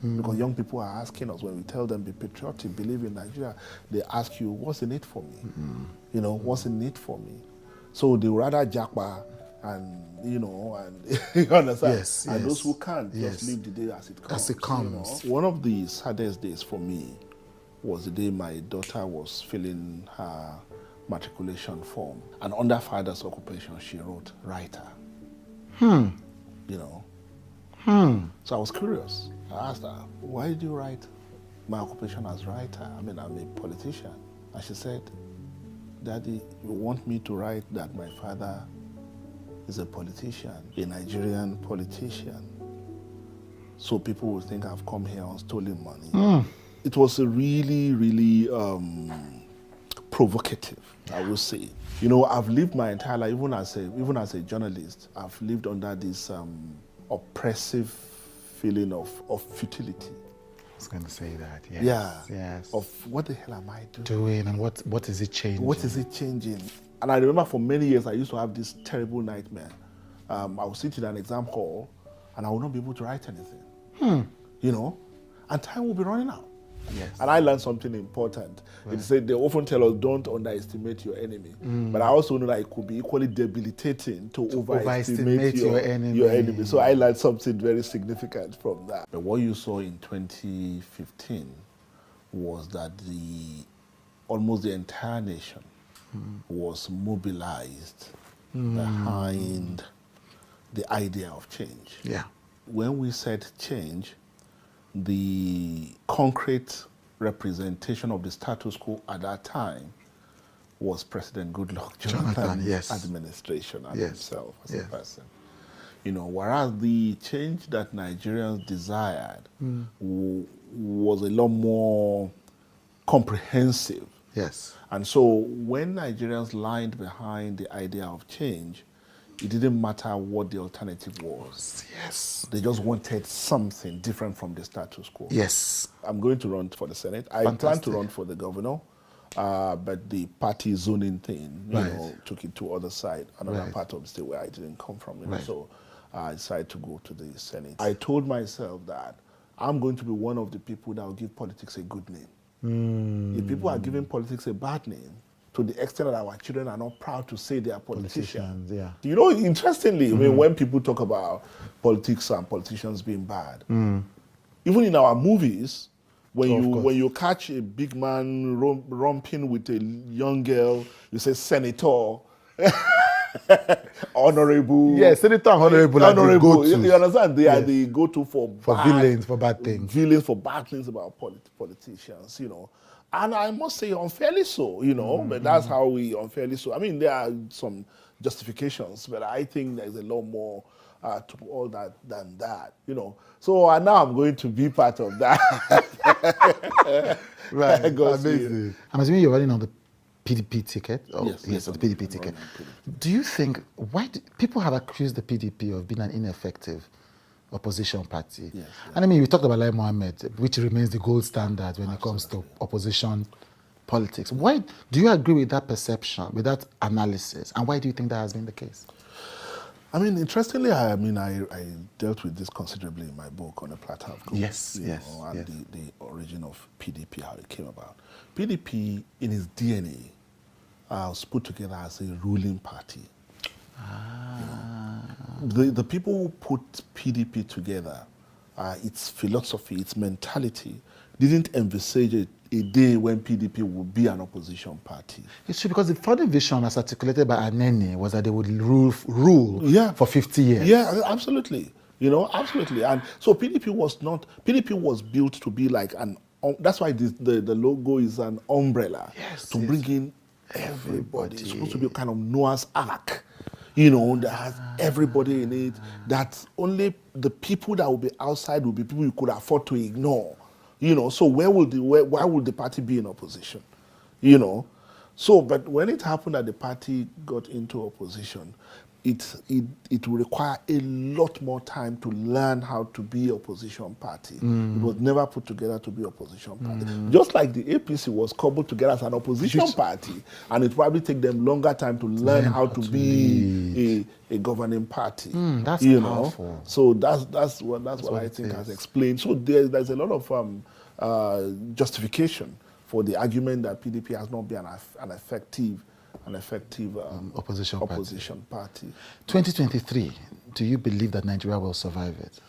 Because young people are asking us, when we tell them be patriotic, believe in Nigeria, they ask you, what's in it for me? You know, what's in it for me? So they rather japa and, you know, and you understand? Yes, and yes, those who can't yes. just live the day as it comes. As it comes. You know? One of the saddest days for me was the day my daughter was filling her matriculation form. And under father's occupation, she wrote writer. You know. So I was curious. I asked her, why did you write my occupation as writer? I mean, I'm a politician. And she said, Daddy, you want me to write that my father is a politician, a Nigerian politician. So people will think I've come here on stolen money. It was a really, really provocative, I would say. You know, I've lived my entire life, even as a journalist, I've lived under this oppressive feeling of futility. I was going to say that, yes. Yeah. Yes. Of what the hell am I doing? And what is it changing? What is it changing? And I remember for many years, I used to have this terrible nightmare. I would sit in an exam hall and I would not be able to write anything. You know? And time will be running out. Yes. And I learned something important. Right. It said they often tell us don't underestimate your enemy. But I also know that it could be equally debilitating to overestimate your enemy. So I learned something very significant from that. But what you saw in 2015 was that almost the entire nation was mobilized behind the idea of change. Yeah. When we said change, the concrete representation of the status quo at that time was President Goodluck Jonathan's administration and himself as a person. You know, whereas the change that Nigerians desired was a lot more comprehensive. Yes. And so when Nigerians lined behind the idea of change, it didn't matter what the alternative was. Yes. They just wanted something different from the status quo. Yes. I'm going to run for the Senate. I plan to run for the governor, but the party zoning thing, you know, took it to other side, another part of the state where I didn't come from. You know, so I decided to go to the Senate. I told myself that I'm going to be one of the people that will give politics a good name. If people are giving politics a bad name, to the extent that our children are not proud to say they are politicians. You know, interestingly, I mean, when people talk about politics and politicians being bad, even in our movies, when you catch a big man romping with a young girl, you say senator, honorable. Yeah, senator and honorable are the go-to. You understand? They are the go-to for villains, for bad things. Villains for bad things about politicians, you know. And I must say unfairly so, you know, but that's how we unfairly so. I mean, there are some justifications, but I think there's a lot more to all that than that, you know. So now I'm going to be part of that. Right, amazing. I'm assuming you're running on the PDP ticket? Oh, yes, the PDP ticket. Do you think, people have accused the PDP of being an ineffective opposition party? Yes. And I mean, we talked about Lai Mohammed, which remains the gold standard when it comes to opposition politics. Why do you agree with that perception, with that analysis, and why do you think that has been the case? I mean, interestingly, I dealt with this considerably in my book on the Platter of Gold. The origin of PDP, how it came about. PDP, in its DNA, was put together as a ruling party. The people who put PDP together, its philosophy, its mentality, didn't envisage a day when PDP would be an opposition party. It's true, because the founding vision, as articulated by Anene, was that they would rule for 50 years. Yeah, absolutely. You know, absolutely. And so PDP was built to be like that's why the logo is an umbrella to bring in everybody. It's supposed to be a kind of Noah's Ark, you know, that has everybody in it, that only the people that will be outside will be people you could afford to ignore. You know, so why would the party be in opposition? You know, so but when it happened that the party got into opposition, it will require a lot more time to learn how to be opposition party. It was never put together to be opposition party. Just like the APC was cobbled together as an opposition party, and it probably take them longer time to learn how to be a governing party. That's powerful. Know? So that's what I think has explained. So there's a lot of justification for the argument that PDP has not been an effective opposition party. 2023, do you believe that Nigeria will survive it?